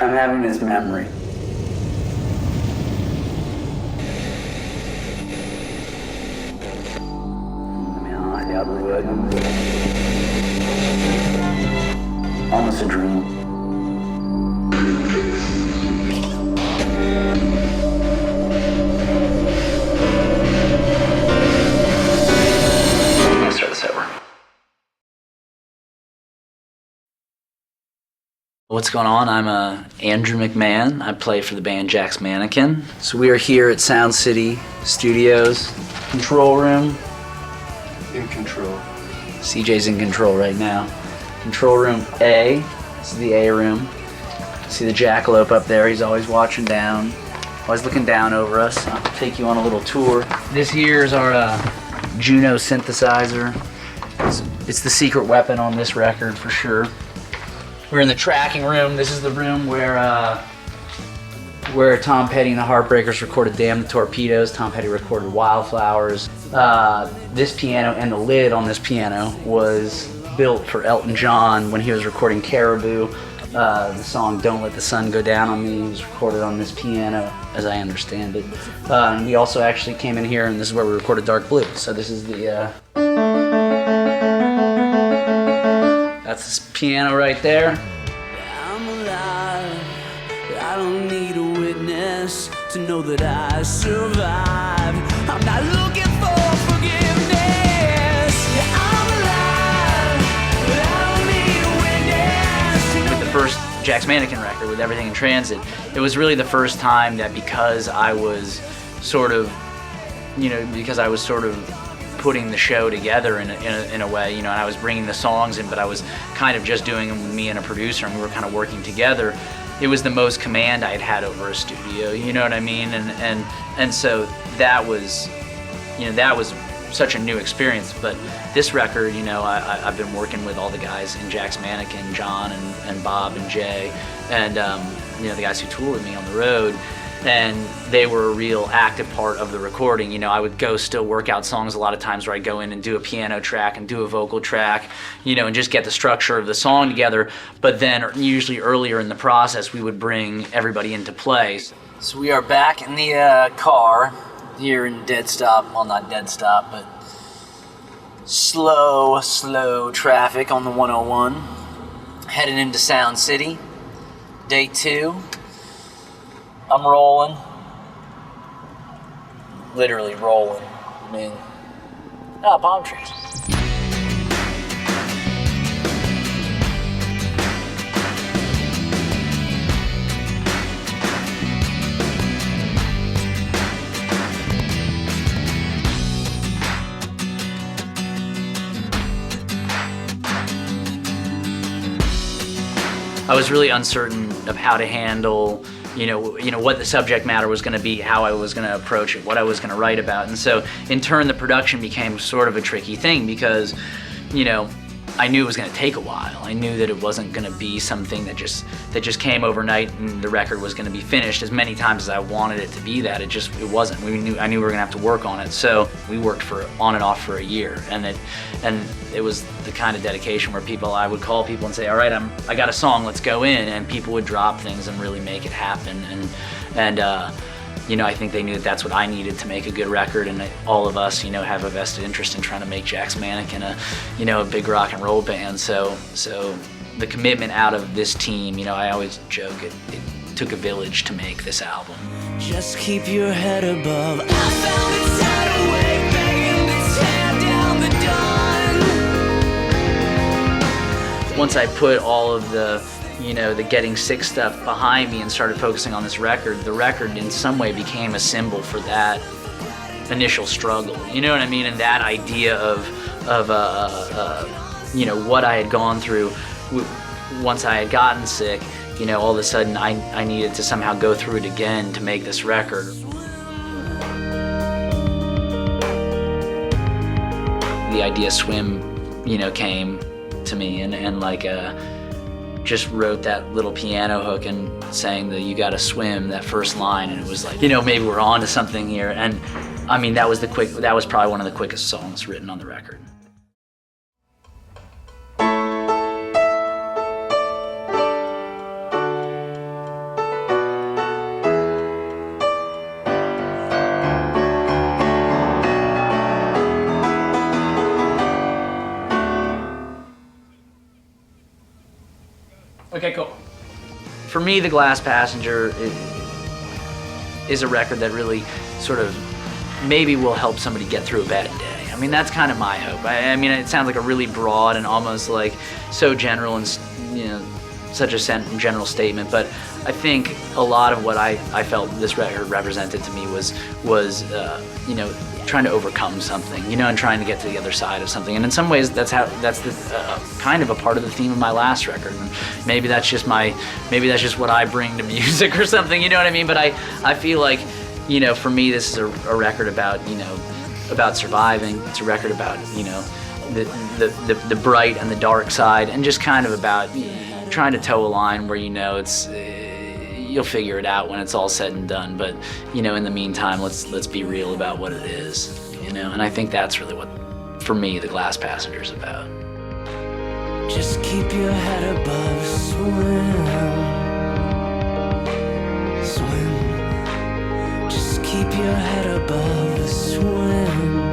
I'm having his memory. I mean, I doubt we would. Almost a dream. Let's start this over. What's going on? I'm Andrew McMahon. I play for the band Jack's Mannequin. So we are here at Sound City Studios, control room. In control. CJ's in control right now. Control room A. This is the A room. See the jackalope up there? He's always watching down, always looking down over us. I'll take you on a little tour. This here is our Juno synthesizer. It's the secret weapon on this record for sure. We're in the tracking room. This is the room where Tom Petty and the Heartbreakers recorded Damn the Torpedoes. Tom Petty recorded Wildflowers. This piano and the lid on this piano was built for Elton John when he was recording Caribou. The song Don't Let the Sun Go Down on Me was recorded on this piano, as I understand it. And we also actually came in here, and this is where we recorded Dark Blue. So this is the... That's this piano right there. I'm alive. I don't need a witness to know that I survived. I'm not looking for forgiveness. I'm alive. I don't need a witness. With the first Jack's Mannequin record, with Everything in Transit, it was really the first time that because I was sort of putting the show together in a way, and I was bringing the songs in, but I was kind of just doing them with me and a producer, and we were kind of working together. It was the most command I had over a studio, you know what I mean? And so that was such a new experience. But this record, I've been working with all the guys in Jack's Mannequin, John and Bob and Jay, and the guys who tour with me on the road. And they were a real active part of the recording. I would go still work out songs a lot of times where I'd go in and do a piano track and do a vocal track, and just get the structure of the song together. But then usually earlier in the process, we would bring everybody into play. So we are back in the car here in dead stop, well, not dead stop, but slow traffic on the 101. Headed into Sound City, day 2. I'm rolling. Literally rolling. I mean, palm trees. I was really uncertain of how to handle what the subject matter was going to be, how I was going to approach it, what I was going to write about. And so in turn the production became sort of a tricky thing because I knew it was going to take a while. I knew that it wasn't going to be something that just came overnight and the record was going to be finished as many times as I wanted it to be. That it wasn't. I knew we were going to have to work on it. So we worked on and off for a year, and it was the kind of dedication where I would call people and say, all right, I got a song, let's go in, and people would drop things and really make it happen. And I think they knew that that's what I needed to make a good record, and that all of us, have a vested interest in trying to make Jack's Mannequin a big rock and roll band. So the commitment out of this team, I always joke, it took a village to make this album. Just keep your head above. I found it tied away, begging to tear down the dawn. Once I put all of the getting sick stuff behind me and started focusing on this record, the record in some way became a symbol for that initial struggle. You know what I mean? And that idea of what I had gone through once I had gotten sick, all of a sudden I needed to somehow go through it again to make this record. The idea Swim, came to me and just wrote that little piano hook and sang the "You Gotta Swim," that first line, and it was like, maybe we're on to something here. And I mean, that was probably one of the quickest songs written on the record. Okay, cool. For me, The Glass Passenger is a record that really sort of maybe will help somebody get through a bad day. I mean, that's kind of my hope. I mean, it sounds like a really broad and almost like so general and, you know, such a general statement, but I think a lot of what I felt this record represented to me was you know, trying to overcome something, you know, and trying to get to the other side of something. And in some ways, that's the kind of a part of the theme of my last record. And maybe that's just what I bring to music or something, you know what I mean? But I feel like, you know, for me, this is a record about, you know, about surviving. It's a record about, you know, the bright and the dark side, and just kind of about trying to toe a line where, you know, it's you'll figure it out when it's all said and done. But, you know, in the meantime, let's be real about what it is, you know. And I think that's really what, for me, The Glass Passenger is about. Just keep your head above, swim. Just keep your head above, swim.